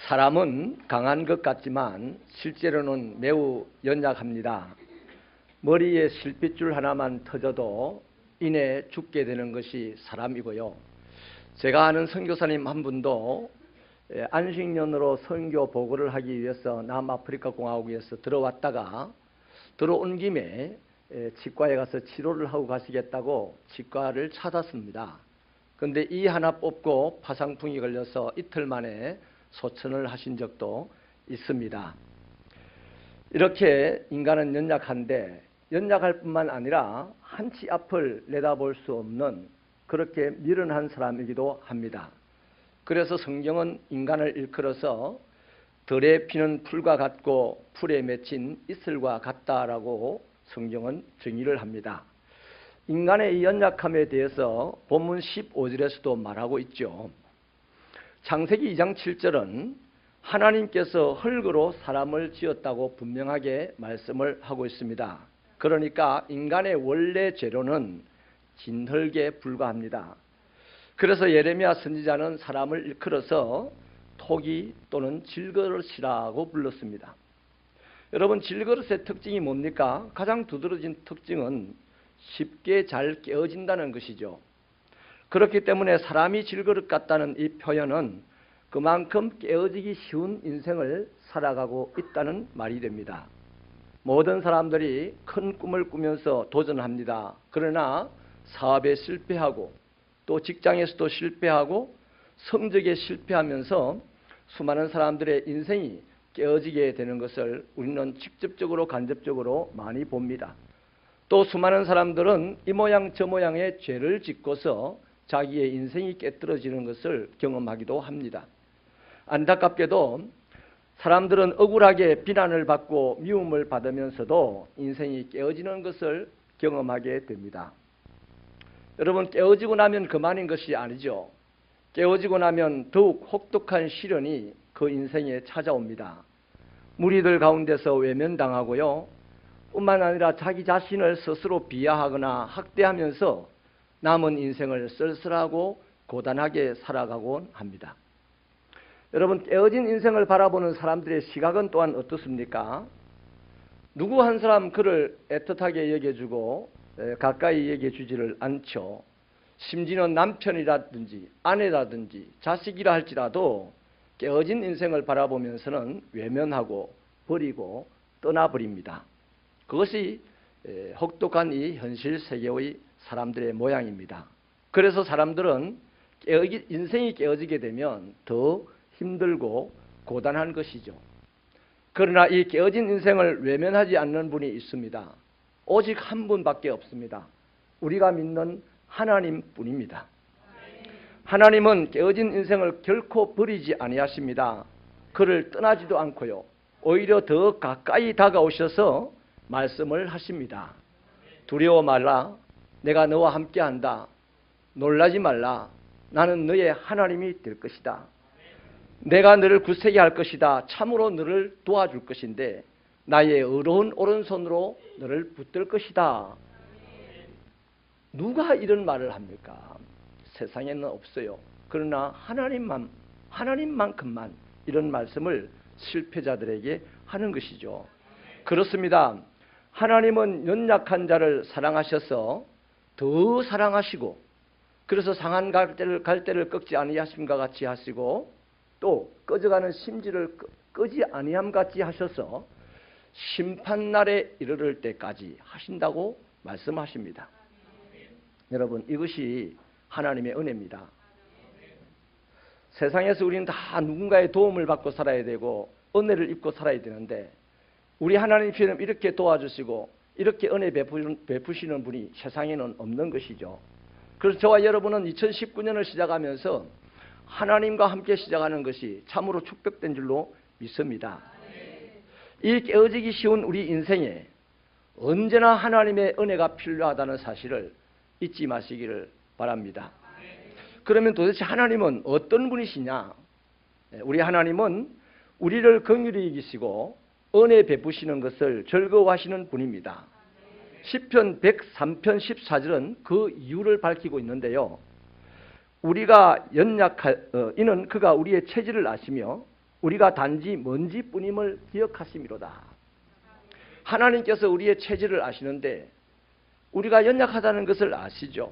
사람은 강한 것 같지만 실제로는 매우 연약합니다. 머리에 실핏줄 하나만 터져도 이내 죽게 되는 것이 사람이고요. 제가 아는 선교사님 한 분도 안식년으로 선교 보고를 하기 위해서 남아프리카 공화국에서 들어왔다가 들어온 김에 치과에 가서 치료를 하고 가시겠다고 치과를 찾았습니다. 그런데 이 하나 뽑고 파상풍이 걸려서 이틀 만에 소천을 하신 적도 있습니다. 이렇게 인간은 연약한데 연약할 뿐만 아니라 한치 앞을 내다볼 수 없는 그렇게 미련한 사람이기도 합니다. 그래서 성경은 인간을 일컬어서 들에 피는 풀과 같고 풀에 맺힌 이슬과 같다라고 성경은 정의를 합니다. 인간의 이 연약함에 대해서 본문 15절에서도 말하고 있죠. 창세기 2장 7절은 하나님께서 흙으로 사람을 지었다고 분명하게 말씀을 하고 있습니다. 그러니까 인간의 원래 재료는 진흙에 불과합니다. 그래서 예레미야 선지자는 사람을 일컬어서 토기 또는 질그릇이라고 불렀습니다. 여러분, 질그릇의 특징이 뭡니까? 가장 두드러진 특징은 쉽게 잘 깨어진다는 것이죠. 그렇기 때문에 사람이 질그릇 같다는 이 표현은 그만큼 깨어지기 쉬운 인생을 살아가고 있다는 말이 됩니다. 모든 사람들이 큰 꿈을 꾸면서 도전합니다. 그러나 사업에 실패하고 또 직장에서도 실패하고 성적에 실패하면서 수많은 사람들의 인생이 깨어지게 되는 것을 우리는 직접적으로 간접적으로 많이 봅니다. 또 수많은 사람들은 이 모양 저 모양의 죄를 짓고서 자기의 인생이 깨뜨려지는 것을 경험하기도 합니다. 안타깝게도 사람들은 억울하게 비난을 받고 미움을 받으면서도 인생이 깨어지는 것을 경험하게 됩니다. 여러분, 깨어지고 나면 그만인 것이 아니죠. 깨어지고 나면 더욱 혹독한 시련이 그 인생에 찾아옵니다. 무리들 가운데서 외면당하고요. 뿐만 아니라 자기 자신을 스스로 비하하거나 학대하면서 남은 인생을 쓸쓸하고 고단하게 살아가곤 합니다. 여러분, 깨어진 인생을 바라보는 사람들의 시각은 또한 어떻습니까? 누구 한 사람 그를 애틋하게 여겨주고 가까이 여겨주지를 않죠. 심지어는 남편이라든지 아내라든지 자식이라 할지라도 깨어진 인생을 바라보면서는 외면하고 버리고 떠나버립니다. 그것이 혹독한 이 현실 세계의 사람들의 모양입니다. 그래서 사람들은 인생이 깨어지게 되면 더 힘들고 고단한 것이죠. 그러나 이 깨어진 인생을 외면하지 않는 분이 있습니다. 오직 한 분밖에 없습니다. 우리가 믿는 하나님뿐입니다. 하나님은 깨어진 인생을 결코 버리지 아니하십니다. 그를 떠나지도 않고요. 오히려 더 가까이 다가오셔서 말씀을 하십니다. 두려워 말라. 내가 너와 함께한다. 놀라지 말라. 나는 너의 하나님이 될 것이다. 내가 너를 굳세게 할 것이다. 참으로 너를 도와줄 것인데 나의 의로운 오른손으로 너를 붙들 것이다. 누가 이런 말을 합니까? 세상에는 없어요. 그러나 하나님만큼만 이런 말씀을 실패자들에게 하는 것이죠. 그렇습니다. 하나님은 연약한 자를 사랑하셔서 더 사랑하시고, 그래서 상한 갈대를 꺾지 아니하심과 같이 하시고, 또 꺼져가는 심지를 끄지 아니함 같이 하셔서 심판날에 이르를 때까지 하신다고 말씀하십니다. 여러분, 이것이 하나님의 은혜입니다. 세상에서 우리는 다 누군가의 도움을 받고 살아야 되고 은혜를 입고 살아야 되는데 우리 하나님처럼 이렇게 도와주시고 이렇게 은혜 베푸시는 분이 세상에는 없는 것이죠. 그래서 저와 여러분은 2019년을 시작하면서 하나님과 함께 시작하는 것이 참으로 축복된 줄로 믿습니다. 이 깨어지기 쉬운 우리 인생에 언제나 하나님의 은혜가 필요하다는 사실을 잊지 마시기를 바랍니다. 그러면 도대체 하나님은 어떤 분이시냐? 우리 하나님은 우리를 긍휼히 여기시고 은혜 베푸시는 것을 즐거워하시는 분입니다. 시편 103편 14절은 그 이유를 밝히고 있는데요. 우리가 이는 그가 우리의 체질을 아시며 우리가 단지 먼지뿐임을 기억하심이로다. 하나님께서 우리의 체질을 아시는데 우리가 연약하다는 것을 아시죠.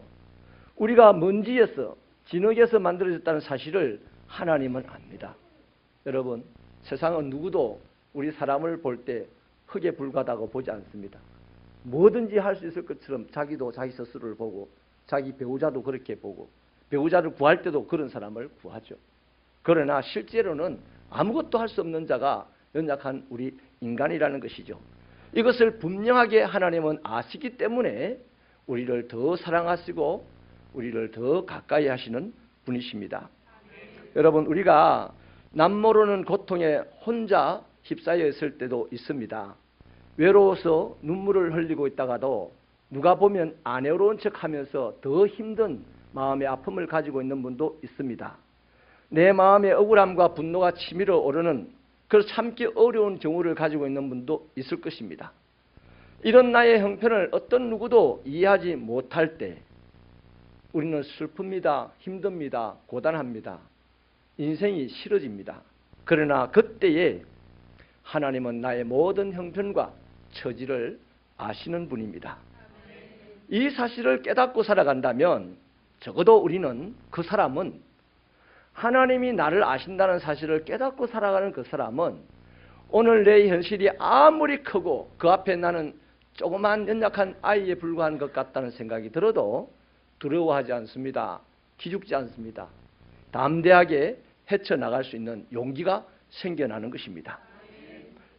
우리가 먼지에서 진흙에서 만들어졌다는 사실을 하나님은 압니다. 여러분, 세상은 누구도 우리 사람을 볼 때 흙에 불과하다고 보지 않습니다. 뭐든지 할 수 있을 것처럼 자기도 자기 스스로를 보고 자기 배우자도 그렇게 보고 배우자를 구할 때도 그런 사람을 구하죠. 그러나 실제로는 아무것도 할 수 없는 자가 연약한 우리 인간이라는 것이죠. 이것을 분명하게 하나님은 아시기 때문에 우리를 더 사랑하시고 우리를 더 가까이 하시는 분이십니다. 여러분, 우리가 남모르는 고통에 혼자 휩싸여 있을 때도 있습니다. 외로워서 눈물을 흘리고 있다가도 누가 보면 안 외로운 척하면서 더 힘든 마음의 아픔을 가지고 있는 분도 있습니다. 내 마음의 억울함과 분노가 치밀어 오르는 그 참기 어려운 경우를 가지고 있는 분도 있을 것입니다. 이런 나의 형편을 어떤 누구도 이해하지 못할 때 우리는 슬픕니다. 힘듭니다. 고단합니다. 인생이 싫어집니다. 그러나 그때에 하나님은 나의 모든 형편과 처지를 아시는 분입니다. 이 사실을 깨닫고 살아간다면 적어도 우리는, 그 사람은, 하나님이 나를 아신다는 사실을 깨닫고 살아가는 그 사람은 오늘 내 현실이 아무리 크고 그 앞에 나는 조그만 연약한 아이에 불과한 것 같다는 생각이 들어도 두려워하지 않습니다. 기죽지 않습니다. 담대하게 헤쳐나갈 수 있는 용기가 생겨나는 것입니다.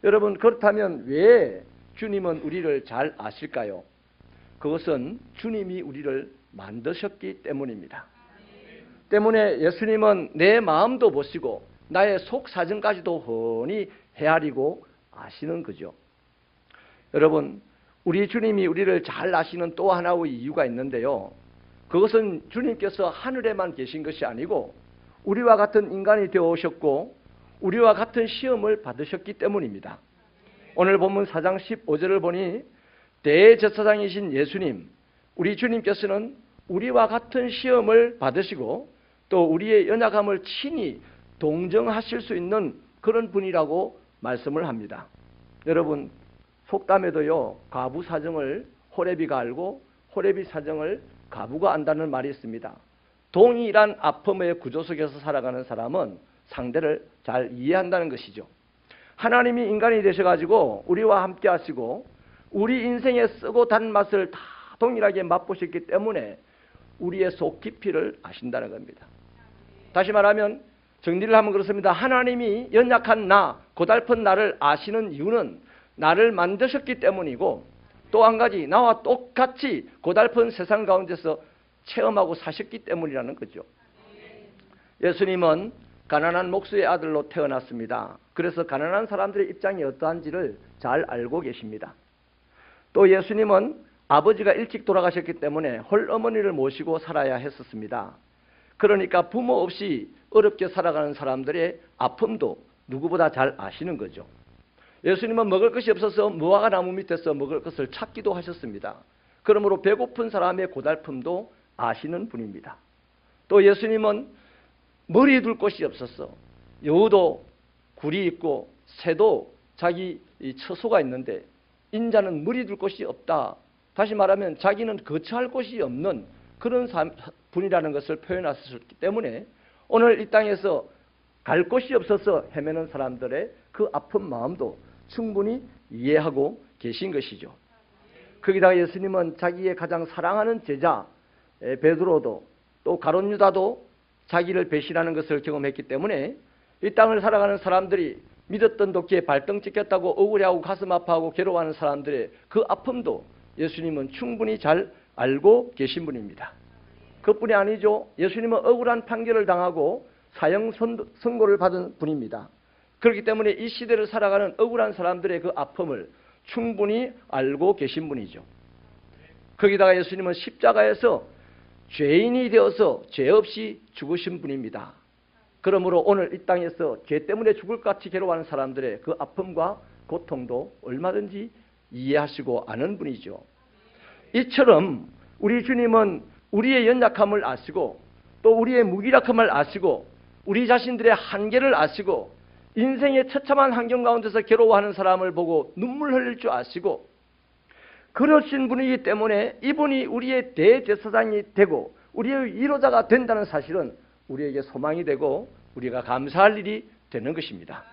여러분, 그렇다면 왜 주님은 우리를 잘 아실까요? 그것은 주님이 우리를 만드셨기 때문입니다. 때문에 예수님은 내 마음도 보시고 나의 속 사정까지도 훤히 헤아리고 아시는 거죠. 여러분, 우리 주님이 우리를 잘 아시는 또 하나의 이유가 있는데요. 그것은 주님께서 하늘에만 계신 것이 아니고 우리와 같은 인간이 되어 오셨고 우리와 같은 시험을 받으셨기 때문입니다. 오늘 본문 4장 15절을 보니 대제사장이신 예수님, 우리 주님께서는 우리와 같은 시험을 받으시고 또 우리의 연약함을 친히 동정하실 수 있는 그런 분이라고 말씀을 합니다. 여러분, 속담에도요, 과부 사정을 호레비가 알고 호레비 사정을 과부가 안다는 말이 있습니다. 동일한 아픔의 구조 속에서 살아가는 사람은 상대를 잘 이해한다는 것이죠. 하나님이 인간이 되셔가지고 우리와 함께 하시고 우리 인생의 쓰고 단 맛을 다 동일하게 맛보셨기 때문에 우리의 속 깊이를 아신다는 겁니다. 다시 말하면 정리를 하면 그렇습니다. 하나님이 연약한 나, 고달픈 나를 아시는 이유는 나를 만드셨기 때문이고 또 한 가지, 나와 똑같이 고달픈 세상 가운데서 체험하고 사셨기 때문이라는 거죠. 예수님은 가난한 목수의 아들로 태어났습니다. 그래서 가난한 사람들의 입장이 어떠한지를 잘 알고 계십니다. 또 예수님은 아버지가 일찍 돌아가셨기 때문에 홀어머니를 모시고 살아야 했었습니다. 그러니까 부모 없이 어렵게 살아가는 사람들의 아픔도 누구보다 잘 아시는 거죠. 예수님은 먹을 것이 없어서 무화과 나무 밑에서 먹을 것을 찾기도 하셨습니다. 그러므로 배고픈 사람의 고달픔도 아시는 분입니다. 또 예수님은 머리에 둘 곳이 없었어. 여우도 굴이 있고 새도 자기 처소가 있는데 인자는 머리 둘 곳이 없다. 다시 말하면 자기는 거처할 곳이 없는 그런 분이라는 것을 표현하셨기 때문에 오늘 이 땅에서 갈 곳이 없어서 헤매는 사람들의 그 아픈 마음도 충분히 이해하고 계신 것이죠. 거기다가 예수님은 자기의 가장 사랑하는 제자 베드로도 또 가룟 유다도 자기를 배신하는 것을 경험했기 때문에 이 땅을 살아가는 사람들이 믿었던 도끼에 발등 찍혔다고 억울해하고 가슴 아파하고 괴로워하는 사람들의 그 아픔도 예수님은 충분히 잘 알고 계신 분입니다. 그뿐이 아니죠. 예수님은 억울한 판결을 당하고 사형 선고를 받은 분입니다. 그렇기 때문에 이 시대를 살아가는 억울한 사람들의 그 아픔을 충분히 알고 계신 분이죠. 거기다가 예수님은 십자가에서 죄인이 되어서 죄 없이 죽으신 분입니다. 그러므로 오늘 이 땅에서 죄 때문에 죽을 것 같이 괴로워하는 사람들의 그 아픔과 고통도 얼마든지 이해하시고 아는 분이죠. 이처럼 우리 주님은 우리의 연약함을 아시고 또 우리의 무기력함을 아시고 우리 자신들의 한계를 아시고 인생의 처참한 환경 가운데서 괴로워하는 사람을 보고 눈물 흘릴 줄 아시고 그러신 분이기 때문에 이분이 우리의 대제사장이 되고 우리의 위로자가 된다는 사실은 우리에게 소망이 되고 우리가 감사할 일이 되는 것입니다.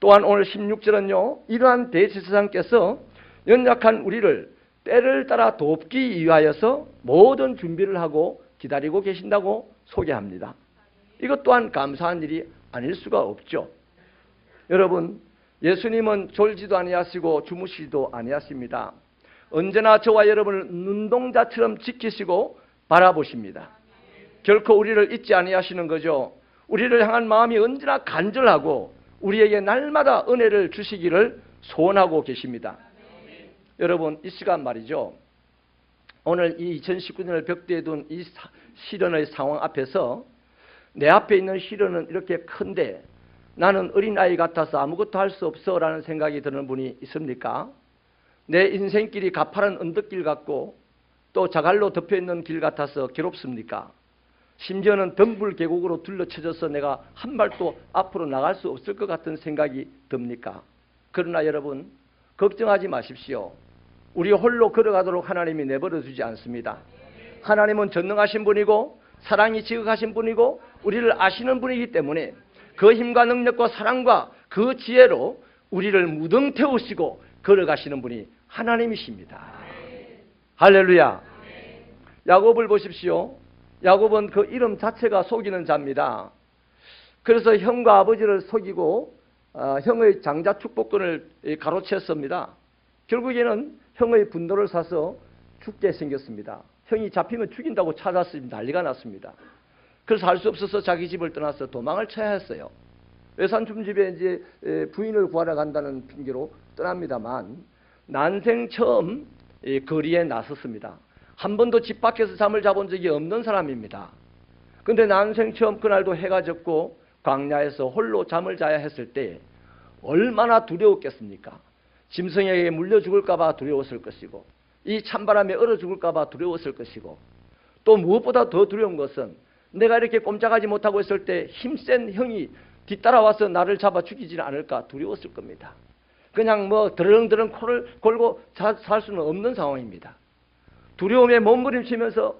또한 오늘 16절은요. 이러한 대제사장께서 연약한 우리를 때를 따라 돕기 위하여서 모든 준비를 하고 기다리고 계신다고 소개합니다. 이것 또한 감사한 일이 아닐 수가 없죠. 여러분, 예수님은 졸지도 아니하시고 주무시지도 아니하십니다. 언제나 저와 여러분을 눈동자처럼 지키시고 바라보십니다. 결코 우리를 잊지 아니하시는 거죠. 우리를 향한 마음이 언제나 간절하고 우리에게 날마다 은혜를 주시기를 소원하고 계십니다. 여러분, 이 시간 말이죠. 오늘 이 2019년을 벽대에 둔 이 시련의 상황 앞에서 내 앞에 있는 시련은 이렇게 큰데 나는 어린아이 같아서 아무것도 할 수 없어 라는 생각이 드는 분이 있습니까? 내 인생길이 가파른 언덕길 같고 또 자갈로 덮여있는 길 같아서 괴롭습니까? 심지어는 덤불 계곡으로 둘러쳐져서 내가 한 발도 앞으로 나갈 수 없을 것 같은 생각이 듭니까? 그러나 여러분, 걱정하지 마십시오. 우리 홀로 걸어가도록 하나님이 내버려 두지 않습니다. 하나님은 전능하신 분이고 사랑이 지극하신 분이고 우리를 아시는 분이기 때문에 그 힘과 능력과 사랑과 그 지혜로 우리를 무등 태우시고 걸어가시는 분이 하나님이십니다. 할렐루야. 야곱을 보십시오. 야곱은 그 이름 자체가 속이는 자입니다. 그래서 형과 아버지를 속이고 형의 장자 축복권을 가로챘습니다. 결국에는 형의 분노를 사서 죽게 생겼습니다. 형이 잡히면 죽인다고 찾았으면 난리가 났습니다. 그래서 할 수 없어서 자기 집을 떠나서 도망을 쳐야 했어요. 외삼촌 집에 이제 부인을 구하러 간다는 핑계로 떠납니다만 난생 처음 거리에 나섰습니다. 한 번도 집 밖에서 잠을 자본 적이 없는 사람입니다. 그런데 난생 처음 그날도 해가 졌고 광야에서 홀로 잠을 자야 했을 때 얼마나 두려웠겠습니까? 짐승에게 물려 죽을까 봐 두려웠을 것이고 이 찬바람에 얼어 죽을까 봐 두려웠을 것이고 또 무엇보다 더 두려운 것은 내가 이렇게 꼼짝하지 못하고 있을 때 힘센 형이 뒤따라와서 나를 잡아 죽이지는 않을까 두려웠을 겁니다. 그냥 뭐 드렁드렁 코를 골고 살 수는 없는 상황입니다. 두려움에 몸부림치면서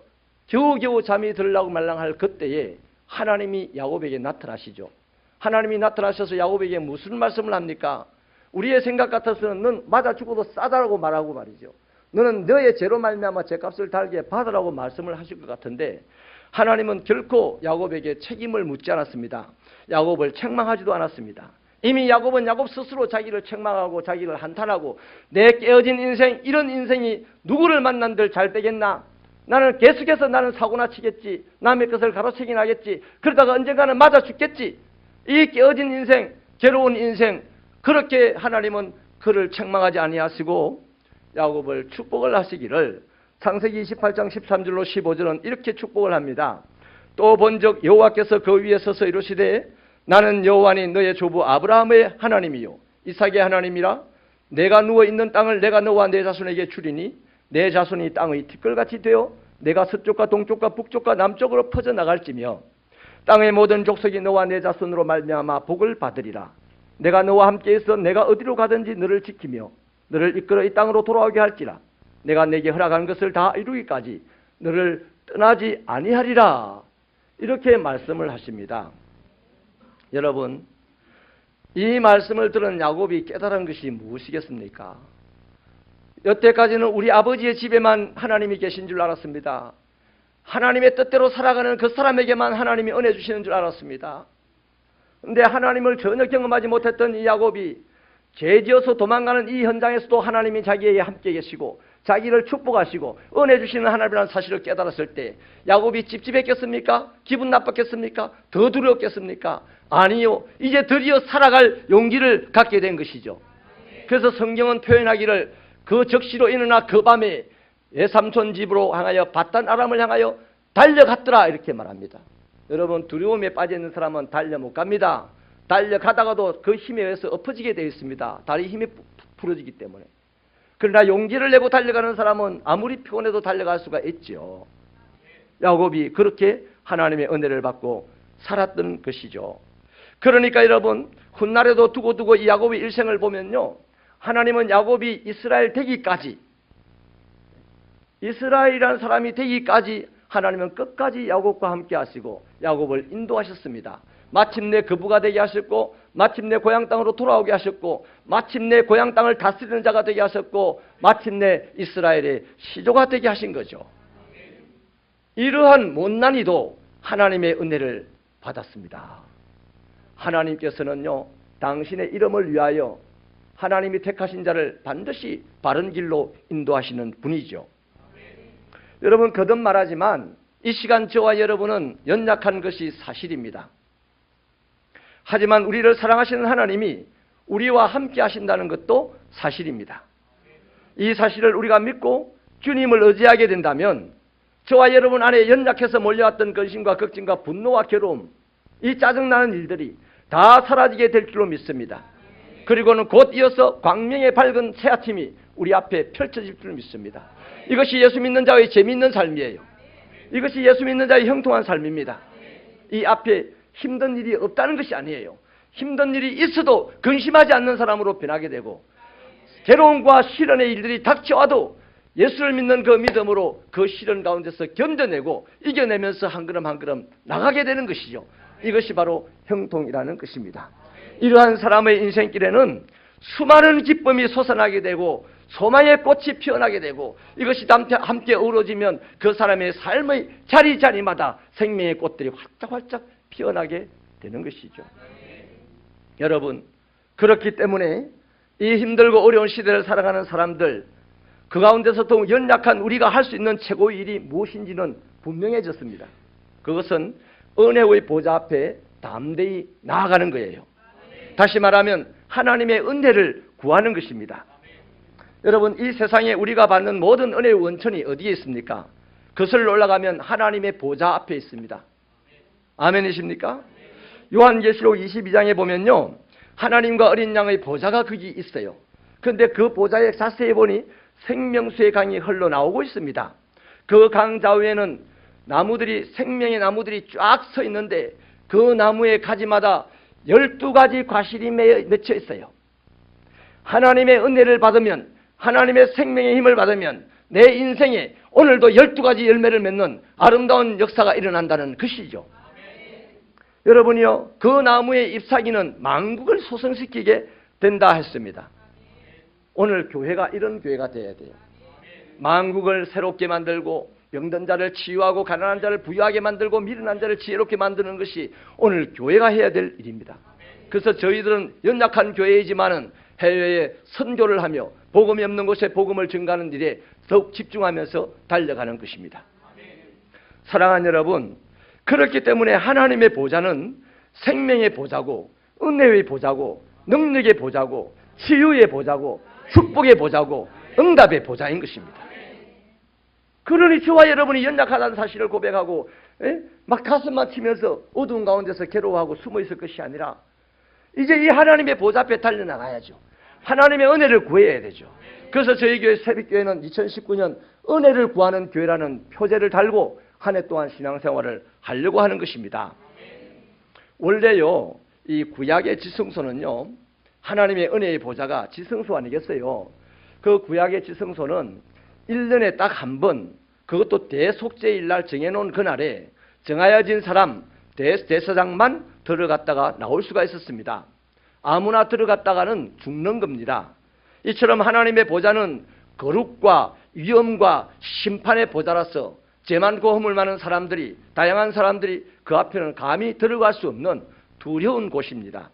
겨우겨우 잠이 들라고 말랑할 그때에 하나님이 야곱에게 나타나시죠. 하나님이 나타나셔서 야곱에게 무슨 말씀을 합니까? 우리의 생각 같아서는 넌 맞아 죽어도 싸다라고 말하고 말이죠. 너는 너의 죄로 말미암아 죄값을 달게 받으라고 말씀을 하실 것 같은데 하나님은 결코 야곱에게 책임을 묻지 않았습니다. 야곱을 책망하지도 않았습니다. 이미 야곱은 야곱 스스로 자기를 책망하고 자기를 한탄하고 내 깨어진 인생, 이런 인생이 누구를 만난들 잘 되겠나? 나는 계속해서 나는 사고나 치겠지. 남의 것을 가로채긴 하겠지. 그러다가 언젠가는 맞아 죽겠지. 이 깨어진 인생, 괴로운 인생, 그렇게 하나님은 그를 책망하지 아니하시고 야곱을 축복을 하시기를 창세기 28장 13절로 15절은 이렇게 축복을 합니다. 또 본적 여호와께서 그 위에 서서 이르시되 나는 여호와니 너의 조부 아브라함의 하나님이요 이삭의 하나님이라. 내가 누워있는 땅을 내가 너와 내 자손에게 주리니 내 자손이 땅의 티끌같이 되어 내가 서쪽과 동쪽과 북쪽과 남쪽으로 퍼져나갈지며 땅의 모든 족속이 너와 내 자손으로 말미암아 복을 받으리라. 내가 너와 함께 있어 내가 어디로 가든지 너를 지키며 너를 이끌어 이 땅으로 돌아오게 할지라. 내가 내게 허락한 것을 다 이루기까지 너를 떠나지 아니하리라. 이렇게 말씀을 하십니다. 여러분, 이 말씀을 들은 야곱이 깨달은 것이 무엇이겠습니까? 여태까지는 우리 아버지의 집에만 하나님이 계신 줄 알았습니다. 하나님의 뜻대로 살아가는 그 사람에게만 하나님이 은혜 주시는 줄 알았습니다. 그런데 하나님을 전혀 경험하지 못했던 이 야곱이 죄지어서 도망가는 이 현장에서도 하나님이 자기에게 함께 계시고 자기를 축복하시고 은혜 주시는 하나님이라는 사실을 깨달았을 때 야곱이 찝찝했겠습니까? 기분 나빴겠습니까? 더 두려웠겠습니까? 아니요. 이제 드디어 살아갈 용기를 갖게 된 것이죠. 그래서 성경은 표현하기를 그 적시로 일어나 그 밤에 외삼촌 집으로 향하여 밧단 아람을 향하여 달려갔더라 이렇게 말합니다. 여러분, 두려움에 빠져있는 사람은 달려 못 갑니다. 달려가다가도 그 힘에 의해서 엎어지게 되어 있습니다. 다리 힘이 부러지기 때문에. 그러나 용기를 내고 달려가는 사람은 아무리 피곤해도 달려갈 수가 있죠. 야곱이 그렇게 하나님의 은혜를 받고 살았던 것이죠. 그러니까 여러분, 훗날에도 두고두고 이 야곱의 일생을 보면요, 하나님은 야곱이 이스라엘 되기까지, 이스라엘이라는 사람이 되기까지 하나님은 끝까지 야곱과 함께 하시고 야곱을 인도하셨습니다. 마침내 거부가 되게 하셨고, 마침내 고향 땅으로 돌아오게 하셨고, 마침내 고향 땅을 다스리는 자가 되게 하셨고, 마침내 이스라엘의 시조가 되게 하신 거죠. 이러한 못난이도 하나님의 은혜를 받았습니다. 하나님께서는요, 당신의 이름을 위하여 하나님이 택하신 자를 반드시 바른 길로 인도하시는 분이죠. 여러분, 거듭 말하지만 이 시간 저와 여러분은 연약한 것이 사실입니다. 하지만 우리를 사랑하시는 하나님이 우리와 함께 하신다는 것도 사실입니다. 이 사실을 우리가 믿고 주님을 의지하게 된다면 저와 여러분 안에 연약해서 몰려왔던 근심과 걱정과 분노와 괴로움, 이 짜증나는 일들이 다 사라지게 될 줄로 믿습니다. 그리고는 곧 이어서 광명의 밝은 새 아침이 우리 앞에 펼쳐질 줄 믿습니다. 이것이 예수 믿는 자의 재미있는 삶이에요. 이것이 예수 믿는 자의 형통한 삶입니다. 이 앞에 힘든 일이 없다는 것이 아니에요. 힘든 일이 있어도 근심하지 않는 사람으로 변하게 되고, 괴로움과 시련의 일들이 닥쳐와도 예수를 믿는 그 믿음으로 그 시련 가운데서 견뎌내고 이겨내면서 한 걸음 한 걸음 나가게 되는 것이죠. 이것이 바로 형통이라는 것입니다. 이러한 사람의 인생길에는 수많은 기쁨이 솟아나게 되고 소망의 꽃이 피어나게 되고, 이것이 함께 어우러지면 그 사람의 삶의 자리자리마다 생명의 꽃들이 활짝활짝 피어나게 되는 것이죠. 여러분, 그렇기 때문에 이 힘들고 어려운 시대를 살아가는 사람들, 그 가운데서 더욱 연약한 우리가 할 수 있는 최고의 일이 무엇인지는 분명해졌습니다. 그것은 은혜의 보좌 앞에 담대히 나아가는 거예요. 다시 말하면 하나님의 은혜를 구하는 것입니다. 여러분, 이 세상에 우리가 받는 모든 은혜의 원천이 어디에 있습니까? 그것을 올라가면 하나님의 보좌 앞에 있습니다. 아멘이십니까? 요한계시록 22장에 보면요, 하나님과 어린 양의 보좌가 거기 있어요. 그런데 그 보좌에 자세히 보니 생명수의 강이 흘러나오고 있습니다. 그 강 좌우에는 나무들이, 생명의 나무들이 쫙 서 있는데 그 나무의 가지마다 12가지 과실이 맺혀 있어요. 하나님의 은혜를 받으면, 하나님의 생명의 힘을 받으면 내 인생에 오늘도 12가지 열매를 맺는 아름다운 역사가 일어난다는 것이죠. 여러분이요, 그 나무의 잎사귀는 만국을 소성시키게 된다 했습니다. 오늘 교회가 이런 교회가 되어야 돼요. 만국을 새롭게 만들고 병든 자를 치유하고 가난한 자를 부유하게 만들고 미련한 자를 지혜롭게 만드는 것이 오늘 교회가 해야 될 일입니다. 그래서 저희들은 연약한 교회이지만은 해외에 선교를 하며 복음이 없는 곳에 복음을 증가하는 일에 더욱 집중하면서 달려가는 것입니다. 사랑하는 여러분, 그렇기 때문에 하나님의 보좌는 생명의 보좌고 은혜의 보좌고 능력의 보좌고 치유의 보좌고 축복의 보좌고 응답의 보좌인 것입니다. 그러니 저와 여러분이 연약하다는 사실을 고백하고 막 가슴만 치면서 어두운 가운데서 괴로워하고 숨어 있을 것이 아니라 이제 이 하나님의 보좌 앞에 달려나가야죠. 하나님의 은혜를 구해야 되죠. 그래서 저희 교회 새벽교회는 2019년 은혜를 구하는 교회라는 표제를 달고 한 해 동안 신앙생활을 하려고 하는 것입니다. 원래요, 이 구약의 지성소는요, 하나님의 은혜의 보좌가 지성소 아니겠어요? 그 구약의 지성소는 1년에 딱 한 번, 그것도 대속죄일 날 정해놓은 그날에 정하여진 사람, 대제사장만 들어갔다가 나올 수가 있었습니다. 아무나 들어갔다가는 죽는 겁니다. 이처럼 하나님의 보좌는 거룩과 위엄과 심판의 보좌라서 죄 많고 허물 많은 사람들이, 다양한 사람들이 그 앞에는 감히 들어갈 수 없는 두려운 곳입니다.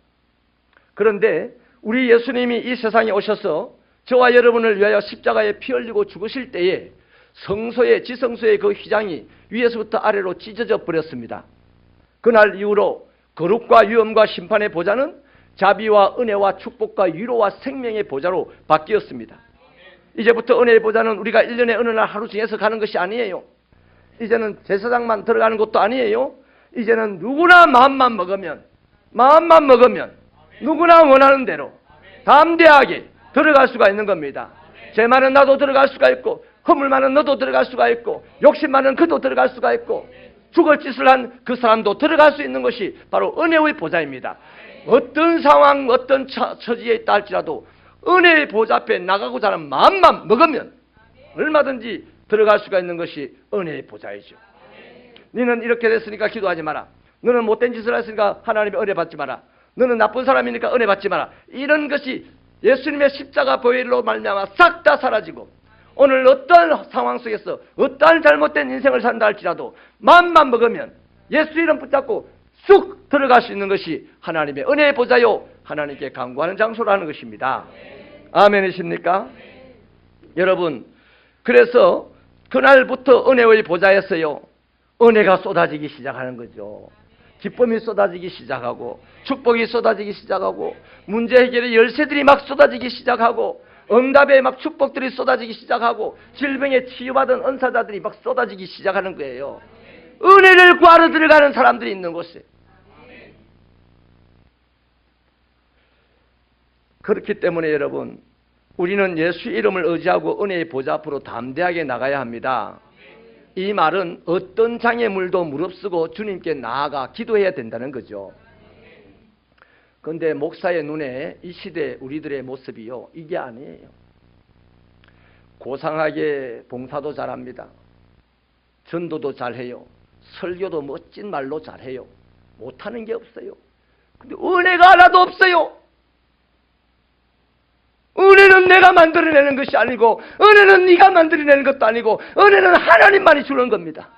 그런데 우리 예수님이 이 세상에 오셔서 저와 여러분을 위하여 십자가에 피 흘리고 죽으실 때에 성소의, 지성소의 그 휘장이 위에서부터 아래로 찢어져 버렸습니다. 그날 이후로 거룩과 위엄과 심판의 보좌는 자비와 은혜와 축복과 위로와 생명의 보좌로 바뀌었습니다. 이제부터 은혜의 보좌는 우리가 1년에 어느 날 하루 정해서 가는 것이 아니에요. 이제는 제사장만 들어가는 것도 아니에요. 이제는 누구나 마음만 먹으면 누구나 원하는 대로 담대하게 들어갈 수가 있는 겁니다. 죄 많은 나도 들어갈 수가 있고, 허물 많은 너도 들어갈 수가 있고, 욕심 많은 그도 들어갈 수가 있고, 죽을 짓을 한 그 사람도 들어갈 수 있는 것이 바로 은혜의 보좌입니다. 어떤 상황, 어떤 처지에 있다 할지라도 은혜의 보좌 앞에 나가고자 하는 마음만 먹으면 얼마든지 들어갈 수가 있는 것이 은혜의 보좌이죠. 너는 이렇게 됐으니까 기도하지 마라. 너는 못된 짓을 했으니까 하나님의 은혜 받지 마라. 너는 나쁜 사람이니까 은혜 받지 마라. 이런 것이 예수님의 십자가 보혈로 말미암아 싹 다 사라지고 오늘 어떠한 상황 속에서 어떠한 잘못된 인생을 산다 할지라도 마음만 먹으면 예수 이름 붙잡고 쑥 들어갈 수 있는 것이 하나님의 은혜의 보좌요 하나님께 간구하는 장소라는 것입니다. 아멘이십니까? 여러분, 그래서 그날부터 은혜의 보좌에서요 은혜가 쏟아지기 시작하는 거죠. 기쁨이 쏟아지기 시작하고 축복이 쏟아지기 시작하고 문제 해결의 열쇠들이 막 쏟아지기 시작하고 응답의 막 축복들이 쏟아지기 시작하고 질병에 치유받은 은사자들이 막 쏟아지기 시작하는 거예요. 은혜를 구하러 들어가는 사람들이 있는 곳에. 그렇기 때문에 여러분, 우리는 예수 이름을 의지하고 은혜의 보좌 앞으로 담대하게 나가야 합니다. 이 말은 어떤 장애물도 무릅쓰고 주님께 나아가 기도해야 된다는 거죠. 그런데 목사의 눈에 이 시대 우리들의 모습이요 이게 아니에요. 고상하게 봉사도 잘합니다. 전도도 잘해요. 설교도 멋진 말로 잘해요. 못하는 게 없어요. 근데 은혜가 하나도 없어요. 은혜는 내가 만들어내는 것이 아니고 은혜는 네가 만들어내는 것도 아니고 은혜는 하나님만이 주는 겁니다.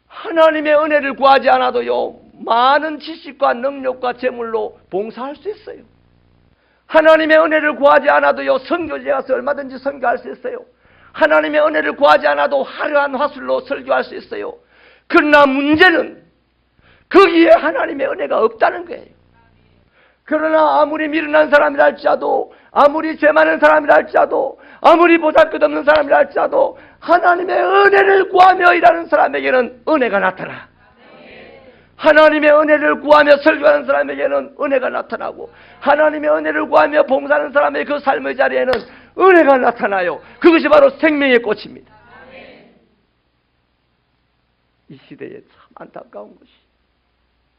하나님의 은혜를 구하지 않아도요 많은 지식과 능력과 재물로 봉사할 수 있어요. 하나님의 은혜를 구하지 않아도요 선교지에 가서 얼마든지 선교할 수 있어요. 하나님의 은혜를 구하지 않아도 화려한 화술로 설교할 수 있어요. 그러나 문제는 거기에 하나님의 은혜가 없다는 거예요. 그러나 아무리 미련한 사람이라 할지라도 아무리 죄 많은 사람이라 할지라도 아무리 보잘것없는 사람이라 할지라도 하나님의 은혜를 구하며 일하는 사람에게는 은혜가 나타나. 하나님의 은혜를 구하며 설교하는 사람에게는 은혜가 나타나고 하나님의 은혜를 구하며 봉사하는 사람의 그 삶의 자리에는 은혜가 나타나요. 그것이 바로 생명의 꽃입니다. 이 시대에 참 안타까운 것이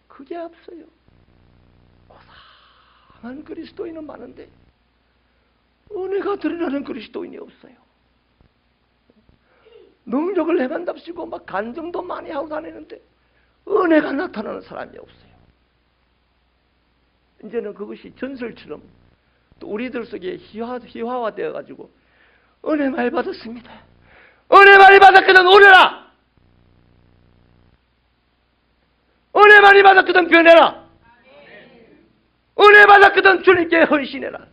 그게 없어요. 고상한 그리스도인은 많은데 은혜가 드러나는 그리스도인이 없어요. 능력을 행한답시고 막 간증도 많이 하고 다니는데 은혜가 나타나는 사람이 없어요. 이제는 그것이 전설처럼 또 우리들 속에 희화화되어 가지고 은혜 많이 받았습니다. 은혜 많이 받았거든 오래라. 은혜 많이 받았거든 변해라. 은혜 받았거든 주님께 헌신해라.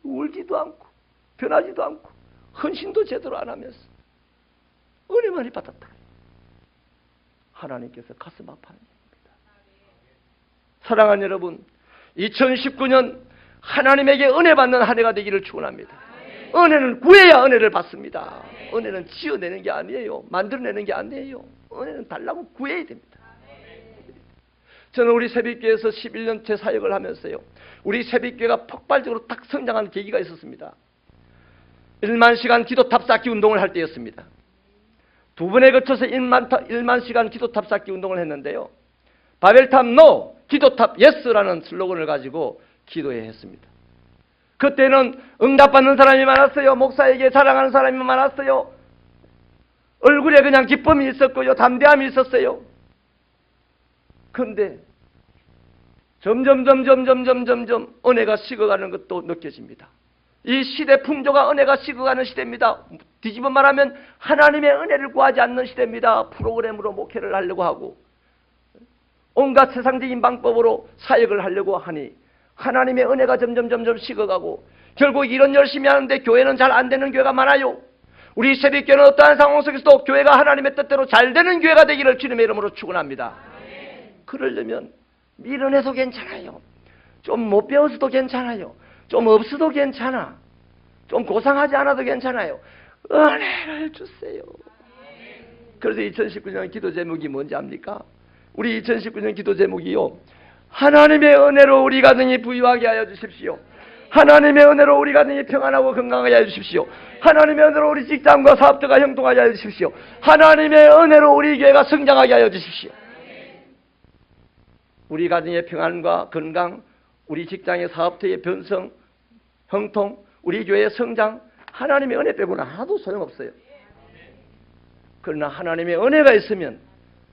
울지도 않고 변하지도 않고 헌신도 제대로 안 하면서 은혜 많이 받았다. 하나님께서 가슴 아파하는 일입니다. 사랑하는 여러분, 2019년 하나님에게 은혜 받는 한 해가 되기를 축원합니다. 은혜는 구해야 은혜를 받습니다. 은혜는 지어내는 게 아니에요. 만들어내는 게 아니에요. 은혜는 달라고 구해야 됩니다. 저는 우리 새벽교회에서 11년째 사역을 하면서요, 우리 새벽교회가 폭발적으로 딱 성장한 계기가 있었습니다. 1만 시간 기도탑 쌓기 운동을 할 때였습니다. 두 번에 거쳐서 1만 시간 기도탑 쌓기 운동을 했는데요, 바벨탑 NO, 기도탑 YES라는 슬로건을 가지고 기도회 했습니다. 그때는 응답받는 사람이 많았어요. 목사에게 자랑하는 사람이 많았어요. 얼굴에 그냥 기쁨이 있었고요, 담대함이 있었어요. 그런데 점점 은혜가 식어가는 것도 느껴집니다. 이 시대 풍조가 은혜가 식어가는 시대입니다. 뒤집어 말하면 하나님의 은혜를 구하지 않는 시대입니다. 프로그램으로 목회를 하려고 하고 온갖 세상적인 방법으로 사역을 하려고 하니 하나님의 은혜가 점점 식어가고 결국 이런 열심히 하는데 교회는 잘 안 되는 교회가 많아요. 우리 새벽교회는 어떠한 상황 속에서도 교회가 하나님의 뜻대로 잘 되는 교회가 되기를 주님의 이름으로 축원합니다. 그러려면 미련해도 괜찮아요. 좀 못 배워서도 괜찮아요. 좀 없어도 괜찮아. 좀 고상하지 않아도 괜찮아요. 은혜를 주세요. 그래서 2019년 기도 제목이 뭔지 압니까? 우리 2019년 기도 제목이요, 하나님의 은혜로 우리가 능히 부유하게 하여 주십시오. 하나님의 은혜로 우리 가정이 평안하고 건강하게 해주십시오. 하나님의 은혜로 우리 직장과 사업자가 형통하게 하여 주십시오. 하나님의 은혜로 우리 교회가 성장하게 하여 주십시오. 우리 가정의 평안과 건강, 우리 직장의 사업체의 변성, 형통, 우리 교회의 성장, 하나님의 은혜 빼고는 하나도 소용없어요. 그러나 하나님의 은혜가 있으면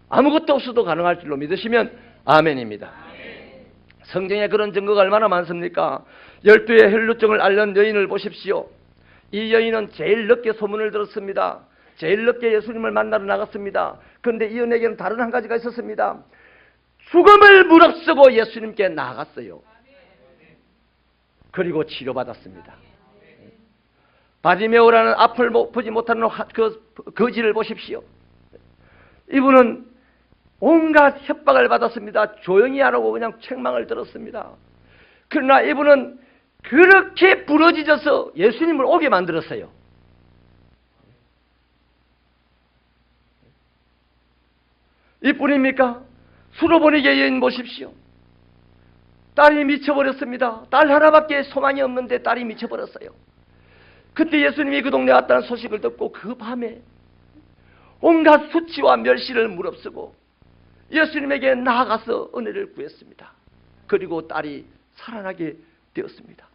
아무것도 없어도 가능할 줄로 믿으시면 아멘입니다. 성경에 그런 증거가 얼마나 많습니까? 12의 혈루증을 앓는 여인을 보십시오. 이 여인은 제일 늦게 소문을 들었습니다. 제일 늦게 예수님을 만나러 나갔습니다. 그런데 이 여인에게는 다른 한 가지가 있었습니다. 죽음을 무릅쓰고 예수님께 나아갔어요. 그리고 치료받았습니다. 바디메오라는 앞을 보지 못하는 그 거지를 보십시오. 이분은 온갖 협박을 받았습니다. 조용히 하라고 그냥 책망을 들었습니다. 그러나 이분은 그렇게 부러지져서 예수님을 오게 만들었어요. 이뿐입니까? 수로보니게 여인 보십시오. 딸이 미쳐버렸습니다. 딸 하나밖에 소망이 없는데 딸이 미쳐버렸어요. 그때 예수님이 그 동네에 왔다는 소식을 듣고 그 밤에 온갖 수치와 멸시를 무릅쓰고 예수님에게 나아가서 은혜를 구했습니다. 그리고 딸이 살아나게 되었습니다.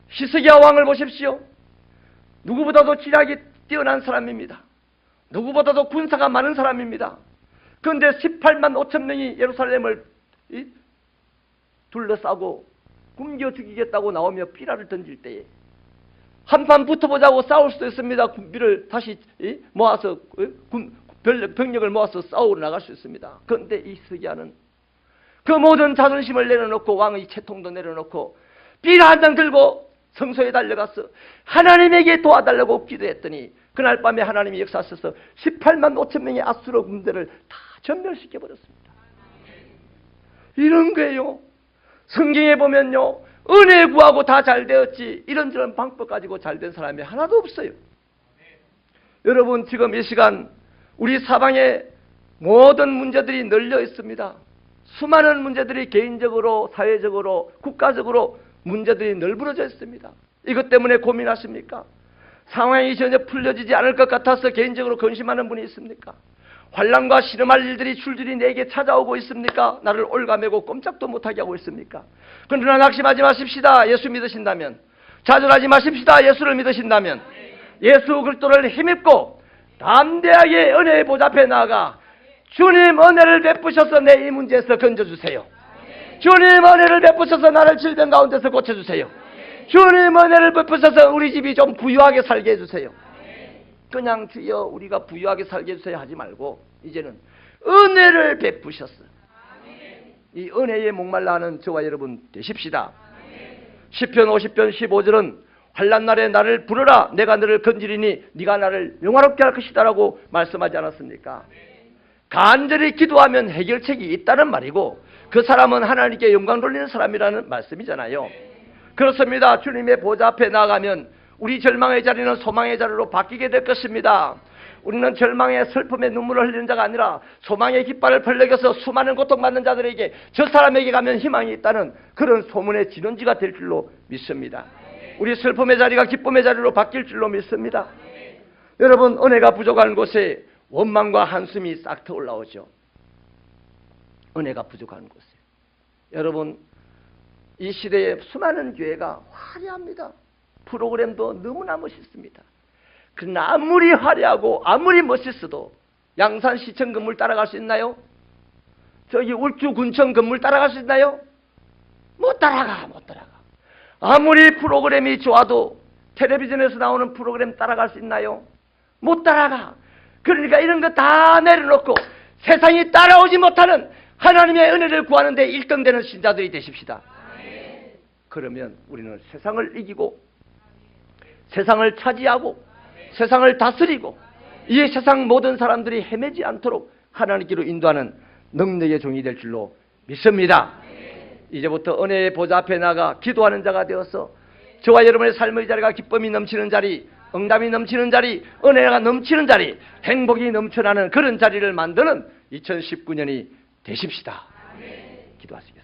히스기야 왕을 보십시오. 누구보다도 지략이 뛰어난 사람입니다. 누구보다도 군사가 많은 사람입니다. 그런데 18만 5천 명이 예루살렘을 둘러싸고 굶겨 죽이겠다고 나오며 삐라를 던질 때에 한판 붙어보자고 싸울 수도 있습니다. 군비를 다시 모아서 병력을 모아서 싸우러 나갈 수 있습니다. 그런데 이 히스기야는 그 모든 자존심을 내려놓고 왕의 채통도 내려놓고 삐라 한 장 들고 성소에 달려가서 하나님에게 도와달라고 기도했더니 그날 밤에 하나님이 역사하셔서 18만 5천 명의 아수르 군대를 다 전멸시켜버렸습니다. 이런 거예요. 성경에 보면요, 은혜 구하고 다 잘 되었지 이런저런 방법 가지고 잘 된 사람이 하나도 없어요. 여러분, 지금 이 시간 우리 사방에 모든 문제들이 널려 있습니다. 수많은 문제들이 개인적으로, 사회적으로, 국가적으로 문제들이 널브러져 있습니다. 이것 때문에 고민하십니까? 상황이 전혀 풀려지지 않을 것 같아서 개인적으로 근심하는 분이 있습니까? 환난과 씨름할 일들이 줄줄이 내게 찾아오고 있습니까? 나를 올가매고 꼼짝도 못하게 하고 있습니까? 그러나 낙심하지 마십시다. 예수 믿으신다면. 좌절하지 마십시다. 예수를 믿으신다면. 예수 그리스도를 힘입고 담대하게 은혜의 보좌 앞에 나아가 주님 은혜를 베푸셔서 내 이 문제에서 건져주세요. 주님 은혜를 베푸셔서 나를 질병 가운데서 고쳐주세요. 주님 은혜를 베푸셔서 우리 집이 좀 부유하게 살게 해주세요. 그냥 주여 우리가 부유하게 살게 해주세요 하지 말고 이제는 은혜를 베푸셨어. 이 은혜에 목말라 하는 저와 여러분 되십시다. 시편 50편 15절은 환난 날에 나를 부르라 내가 너를 건지리니 네가 나를 영화롭게 할 것이다 라고 말씀하지 않았습니까? 간절히 기도하면 해결책이 있다는 말이고 그 사람은 하나님께 영광 돌리는 사람이라는 말씀이잖아요. 그렇습니다. 주님의 보좌 앞에 나가면 우리 절망의 자리는 소망의 자리로 바뀌게 될 것입니다. 우리는 절망의 슬픔의 눈물을 흘리는 자가 아니라 소망의 깃발을 펼쳐서 수많은 고통받는 자들에게 저 사람에게 가면 희망이 있다는 그런 소문의 진원지가 될 줄로 믿습니다. 우리 슬픔의 자리가 기쁨의 자리로 바뀔 줄로 믿습니다. 여러분, 은혜가 부족한 곳에 원망과 한숨이 싹 트올라오죠. 은혜가 부족한 곳에. 여러분, 이 시대에 수많은 교회가 화려합니다. 프로그램도 너무나 멋있습니다. 그러나 아무리 화려하고 아무리 멋있어도 양산시청 건물 따라갈 수 있나요? 저기 울주군청 건물 따라갈 수 있나요? 못 따라가. 아무리 프로그램이 좋아도 텔레비전에서 나오는 프로그램 따라갈 수 있나요? 못 따라가. 그러니까 이런 거 다 내려놓고 세상이 따라오지 못하는 하나님의 은혜를 구하는 데 1등 되는 신자들이 되십시다. 그러면 우리는 세상을 이기고 세상을 차지하고 세상을 다스리고 이 세상 모든 사람들이 헤매지 않도록 하나님께로 인도하는 능력의 종이 될 줄로 믿습니다. 이제부터 은혜의 보좌 앞에 나가 기도하는 자가 되어서 저와 여러분의 삶의 자리가 기쁨이 넘치는 자리, 응답이 넘치는 자리, 은혜가 넘치는 자리, 행복이 넘쳐나는 그런 자리를 만드는 2019년이 되십시다. 기도하십시오.